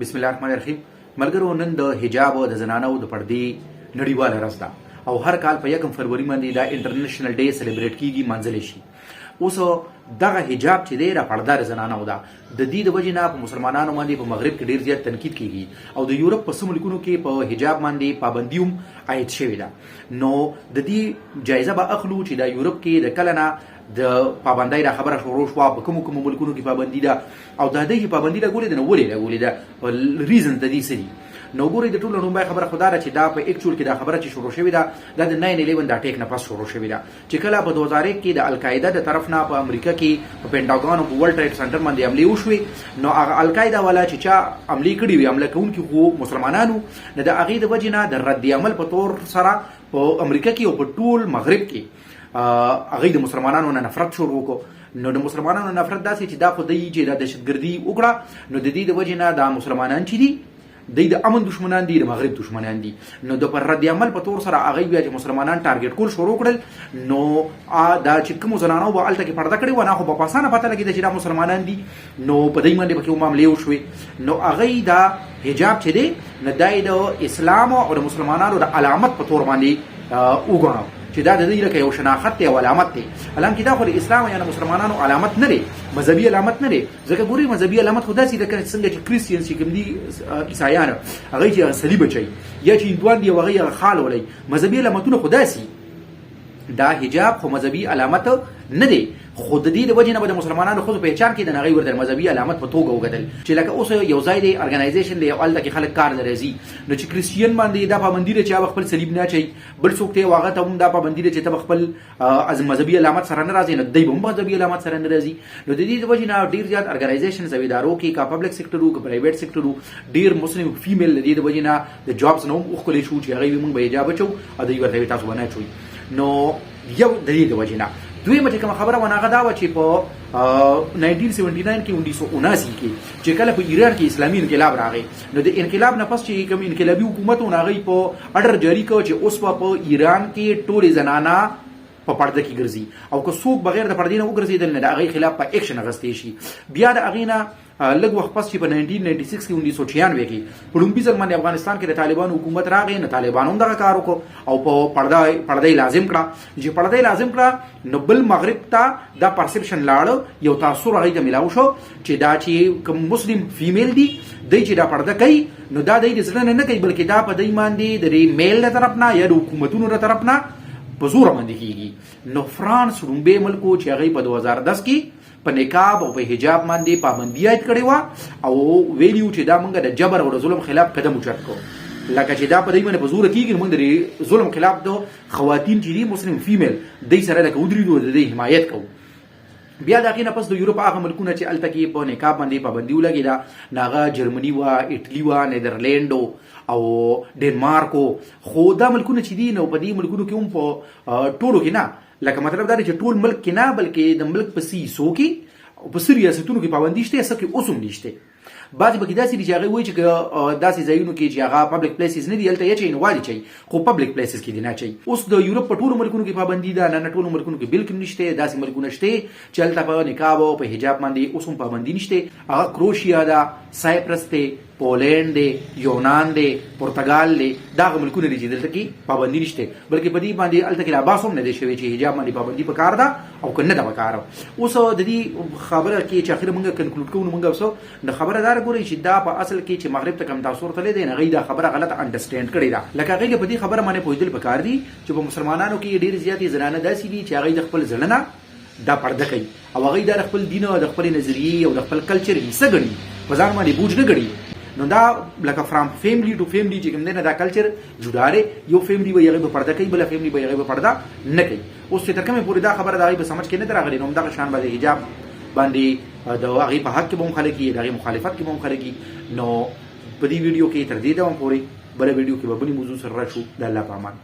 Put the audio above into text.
بسم الله الرحمن الرحیم. ملګرو، نن د حجاب او د زنانو د پردې نړیواله ورځ ده او هر کال په 1 فروری باندې دا انټرنیشنل ډے سلیبریټ کیږي، منځل شي. اوس دغه حجاب چې دی را پردار زنانو ده، د دې د وجې نه په مسلمانانو باندې په مغرب کې ډیر زیات تنقید کیږي او د یورپ په څو ملکونو کې په حجاب باندې پابندي هم عاید شوې ده. نو د دې جایزه به اخلو چې د یورپ کې د کله نه د پابندۍ را خبره شروع شوه، په کومو کومو ملکونو کې پابندي ده او د دې پابندي لګولې ده. نو ولې لګولې ده؟ په ریزن د دې سړي نو ګوري د ټولو لومبای خبره خدا را چې دا په اکچوال کې دا خبره چې شروع شوې ده دا د 9/11 دا ټیک نه پس شروع شوې ده چې کله په 2001 کې د القاعده د طرف نه په امریکا کې په پینټاګون او په ورلد ټریډ سنټر باندې حمله وشوې. نو هغه القاعده والا چې چا حمله کړې وي، حمله کوونکي خو مسلمانانو نه، د هغې د وجې نه د رد عمل په تور سره په امریکا کې او په ټول مغرب کې هغې د مسلمانانو نه نفرت شروع وکړو. نو د مسلمانانو نفرت داسې چې دا خو دی چې دا دهشتګردي وکړه، نو د دې د وجې نه دا مسلمانان چې دي د امن دشمنان دي، د مغرب دشمنان دي. نو د پر رد عمل په تور سره هغه بیا چې مسلمانان ټارګټ کول شروع کړل. نو دا چې کوم زنانو به الته کې پرده کړې و نه خو په اسانه پته لګېده چې دا مسلمانان دي، نو په دې باندې پکې معاملې وشوې. نو هغه دا حجاب چې دی نه دی د اسلام او د مسلمانانو د علامت په تور باندې وګڼو چې دا د دې لکه یو شناخت دی او علامت دی. حالانکه دا خو د اسلام یا مسلمانانو علامت نه دی، مذهبي علامت نه دی. ځکه ګورئ مذهبي علامت خو داسې ده څنګه چې کریسچین چې کوم دي عیسایان هغه چې صلیب اچوي یا چې هندوان دي هغه خال ولي، مذهبي علامتونه خو داسې. دا حجاب خو مذهبي علامت نه دی، خو د دې د وجې نه به د مسلمانانو ښځو پهچان کې د هغې ورته مذهبي علامت په توګه وګټل چې لکه اوس یو ځای دی ارګنایزیشن دی او هلته کې خلک کار ته راځي. نو چې کریسچین باندې دا پابندي ده چې هغه خپل صلیب نه اچوي، بل څوک ته هغه ته هم دا پابندي ده چې ته خپل از مذهبي علامت سره نه راځي، نو دی به هم مذهبي علامت سره نه راځي. نو د دې د وجې نه ډېر زیات ارګنایزیشنز او ادارو کې کا پبلک سیکټر وو که پرایویټ سیکټر وو ډېر مسلم فیمیل د دې د وجې نه د جابس نه هم وښکلی شو چې هغوی موږ به حجاب اچوو او دوی ورته تاسو به نه اچوئ. نو یو د دې د وجې نه دویمه چې کومه خبره وه هغه دا وه چې په 1979 کې 1979 کې چې کله په ایران کې اسلامي انقلاب راغی، نو د انقلاب نه پس چې کوم انقلابي حکومت و هغوی په اډر جاري کړ چې اوس په ایران کې ټولې زنانه په پرده کې ګرځي او که څوک بغیر د پردې نه وګرځېدل نه د هغې خلاف په ایکشن اخیستی شي. بیا د هغې نه لږ وخت پس چې په 1996 کې 1996 کې په لومړي ځل باندې افغانستان کې د طالبانو حکومت راغی، نو طالبانو هم دغه کار وکړو او په پرده یې لازم کړه. چې پرده یې لازم کړه نو بل مغرب ته دا پرسپشن لاړه، یو تاثر هغوی ته میلاو شو چې دا چې کوم مسلم فیمیل دي دی چې دا پرده کوي نو دا دی د زړه نه کوي، بلکې دا په دی باندې د میل له طرف نه یا د حکومتونو له طرف نه په زوره باندې کېږي. نو فرانس لومبی ملک و چې هغوی په 2010 کې په نقاب او په حجاب باندې پابندي عاید کړې وه او ویلي و چې دا موږ د جبر او د ظلم خلاف قدم اوچت کړو. لکه چې دا په دوی باندې په زوره کېږي نو موږ د ظلم خلاف د خواتین چې دي مسلم فیمیل دی سره لکه ودرېدو د دې حمایت کوو. بیا د هغې نه پس د یورپ هغه ملکونه چې هلته کې په نقاب باندې پابندي ولګېده نو هغه جرمني وه، ایټلي وه، نیدرلینډ او ډنمارک. خو دا ملکونه چې دي نو په دې ملکونو کې هم په ټولو کې نه، لکه مطلب دا دی چې ټول ملک کې نه بلکې د ملک په سیسو کې او په څه ریاستونو کې پابندي شته، څه کې اوس هم نشته. بعضې پکې داسې دي چې هغوی وایي چې داسې ځایونو کې چې هغه پبلک پلیسز نه دي هلته یې اچوي نو غواړي چوي، خو پبلک پلیسز کې دي نه اچوي. اوس د یورپ په ټولو ملکونو کې پابندي ده، نه ټولو ملکونو کې بلکل نشته. داسې ملکونه شته چې هلته په نقاب او په حجاب باندې اوس هم پابندي نشته. هغه کروشیا ده، سایپرس دی، پولینډ دی، یونان دی، پرتګال دی، دا هغه ملکونه دي چې دلته کې پابندي نشته، بلکې په دې باندې هلته کې لا باس هم نه دی شوی چې حجاب باندې پابندي پکار ده او که نه ده پکار. اوس د دې خبره کې چې اخر موږ کنکلود کوو نو موږ اوس د خبره دا ګورئ چې دا په اصل کې چې مغرب ته کوم تاثر تللی دی هغوی دا خبره غلطه انډرسټینډ کړې ده. لکه هغوی په دې خبره باندې پوهېدل پکار دي چې په مسلمانانو کې ډېرې زیاتې زنانه داسې دي چې هغوی د خپل زړه نه دا پرده کوي او هغوی دا د خپل دین او د خپلې نظریې او د خپل کلچر حصه ګڼي، په ځان باندې بوج نه ګڼي. نو دا لکه فرام فیملی ټو فیملی چې کوم دی نه دا کلچر جدا دی. یو فیملی به هغوی به پرده کوي، بله فیملی به هغوی به پرده نه کوي. اوس چې تر کومې پورې دا خبره د هغوی په سمجھ کې نه ده راغلې نو همدغه شان به د حجاب باندې د هغوی په حق کې به هم خلک وي، د هغې مخالفت کې به هم خلک وي. نو په دې ویډیو کې تر دې دوام پورې بله ویډیو کې به بلې موضوع سره راشو. د الله په امان.